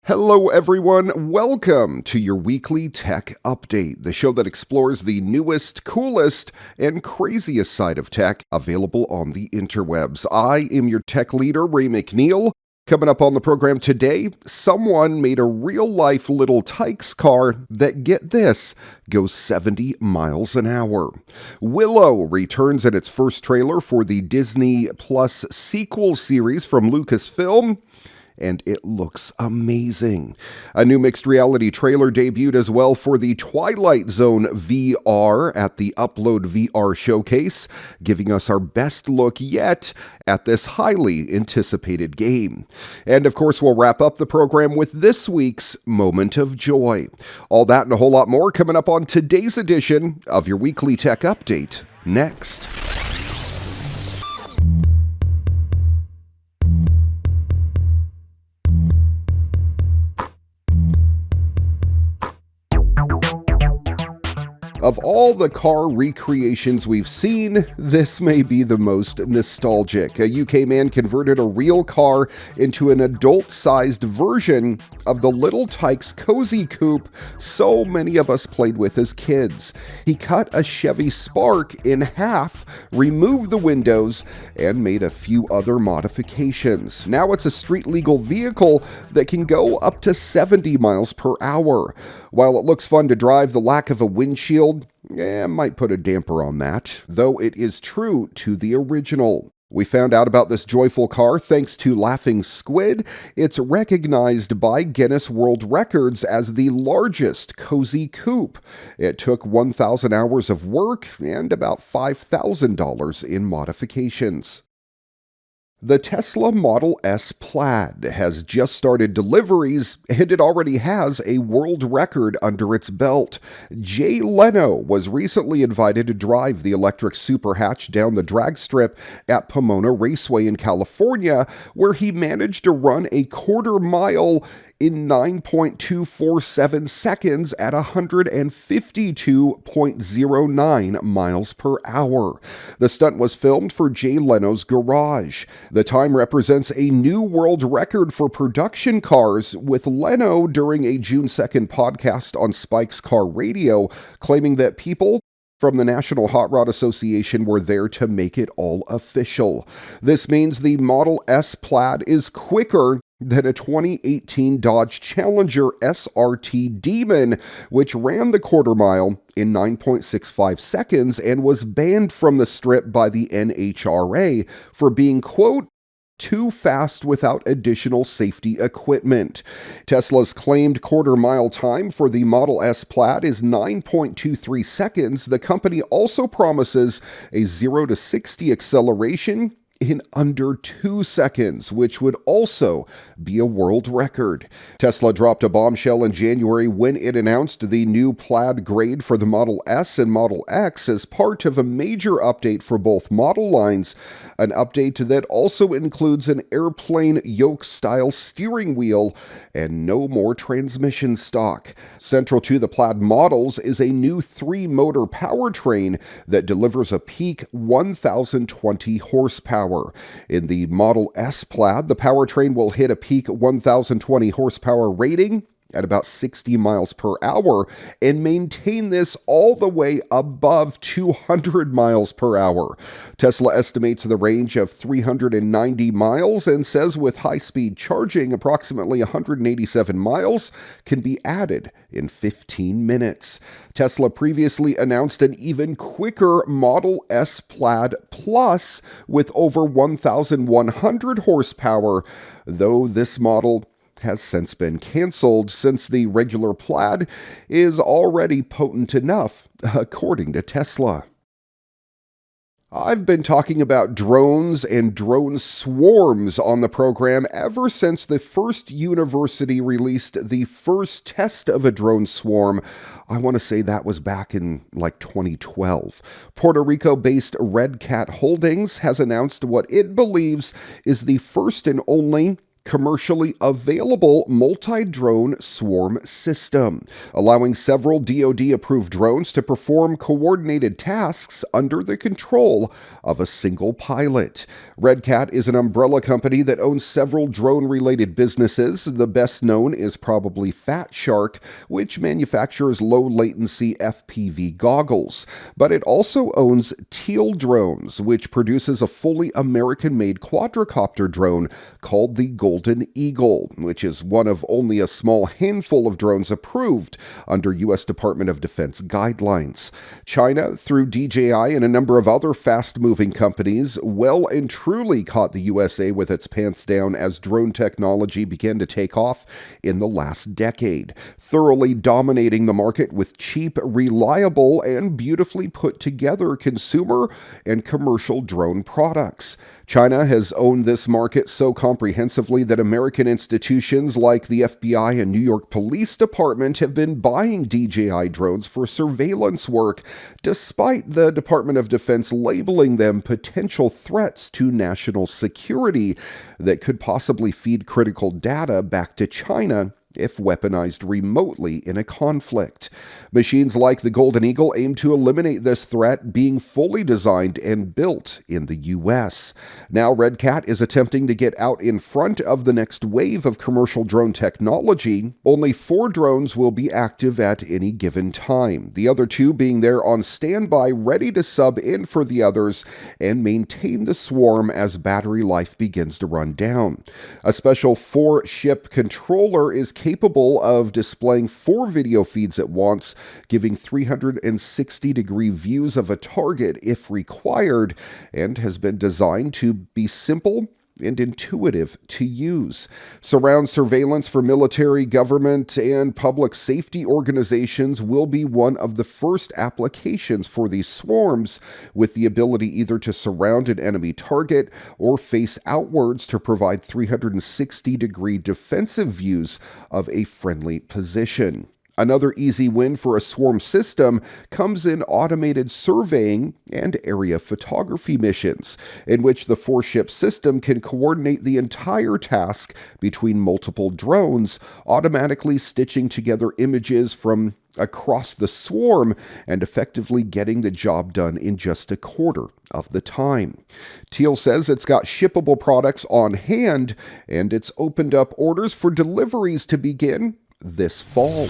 Hello, everyone. Welcome to your weekly tech update, the show that explores the newest, coolest, and craziest side of tech available on the interwebs. I am your tech leader, Ray McNeil. Coming up on the program today, someone made a real-life little Tykes car that, get this, goes 70 miles an hour. Willow returns in its first trailer for the Disney Plus sequel series from Lucasfilm, and it looks amazing. A new mixed reality trailer debuted as well for the Twilight Zone VR at the Upload VR showcase, giving us our best look yet at this highly anticipated game. And of course, we'll wrap up the program with this week's Moment of Joy. All that and a whole lot more coming up on today's edition of your weekly tech update next. Of all the car recreations we've seen, this may be the most nostalgic. A UK man converted a real car into an adult-sized version of the little Tykes cozy coupe so many of us played with as kids. He cut a Chevy Spark in half, removed the windows, and made a few other modifications. Now it's a street-legal vehicle that can go up to 70 miles per hour. While it looks fun to drive, the lack of a windshield might put a damper on that, though it is true to the original. We found out about this joyful car thanks to Laughing Squid. It's recognized by Guinness World Records as the largest cozy coupe. It took 1,000 hours of work and about $5,000 in modifications. The Tesla Model S Plaid has just started deliveries, and it already has a world record under its belt. Jay Leno was recently invited to drive the electric super hatch down the drag strip at Pomona Raceway in California, where he managed to run a quarter mile in 9.247 seconds at 152.09 miles per hour. The stunt was filmed for Jay Leno's garage. The time represents a new world record for production cars, with Leno during a June 2nd podcast on Spike's Car Radio claiming that people from the National Hot Rod Association were there to make it all official. This means the Model S Plaid is quicker than a 2018 Dodge Challenger SRT Demon, which ran the quarter mile in 9.65 seconds and was banned from the strip by the NHRA for being, quote, too fast without additional safety equipment. Tesla's claimed quarter mile time for the Model S Plaid is 9.23 seconds. The company also promises a 0 to 60 acceleration in under 2 seconds, which would also be a world record. Tesla dropped a bombshell in January when it announced the new Plaid grade for the Model S and Model X as part of a major update for both model lines, an update that also includes an airplane yoke-style steering wheel and no more transmission stock. Central to the Plaid models is a new 3-motor powertrain that delivers a peak 1,020 horsepower. In the Model S Plaid, the powertrain will hit a peak 1,020 horsepower rating at about 60 miles per hour and maintain this all the way above 200 miles per hour. Tesla estimates the range of 390 miles and says with high-speed charging, approximately 187 miles can be added in 15 minutes. Tesla previously announced an even quicker Model S Plaid Plus with over 1,100 horsepower, though this model has since been canceled since the regular Plaid is already potent enough, according to Tesla. I've been talking about drones and drone swarms on the program ever since the first university released the first test of a drone swarm. I want to say that was back in 2012. Puerto Rico-based Red Cat Holdings has announced what it believes is the first and only commercially available multi-drone swarm system, allowing several DoD-approved drones to perform coordinated tasks under the control of a single pilot. Red Cat is an umbrella company that owns several drone-related businesses. The best known is probably Fat Shark, which manufactures low-latency FPV goggles. But it also owns Teal Drones, which produces a fully American-made quadricopter drone called the Golden Eagle, which is one of only a small handful of drones approved under U.S. Department of Defense guidelines. China, through DJI and a number of other fast-moving companies, well and truly caught the USA with its pants down as drone technology began to take off in the last decade, thoroughly dominating the market with cheap, reliable, and beautifully put together consumer and commercial drone products. China has owned this market so comprehensively that American institutions like the FBI and New York Police Department have been buying DJI drones for surveillance work, despite the Department of Defense labeling them potential threats to national security that could possibly feed critical data back to China if weaponized remotely in a conflict. Machines like the Golden Eagle aim to eliminate this threat, being fully designed and built in the U.S. Now, Red Cat is attempting to get out in front of the next wave of commercial drone technology. Only 4 drones will be active at any given time, the other 2 being there on standby, ready to sub in for the others and maintain the swarm as battery life begins to run down. A special 4-ship controller is capable of displaying 4 video feeds at once, giving 360-degree views of a target if required, and has been designed to be simple and intuitive to use. Surround surveillance for military, government, and public safety organizations will be one of the first applications for these swarms, with the ability either to surround an enemy target or face outwards to provide 360-degree defensive views of a friendly position. Another easy win for a swarm system comes in automated surveying and area photography missions, in which the 4-ship system can coordinate the entire task between multiple drones, automatically stitching together images from across the swarm and effectively getting the job done in just a quarter of the time. Teal says it's got shippable products on hand, and it's opened up orders for deliveries to begin this fall.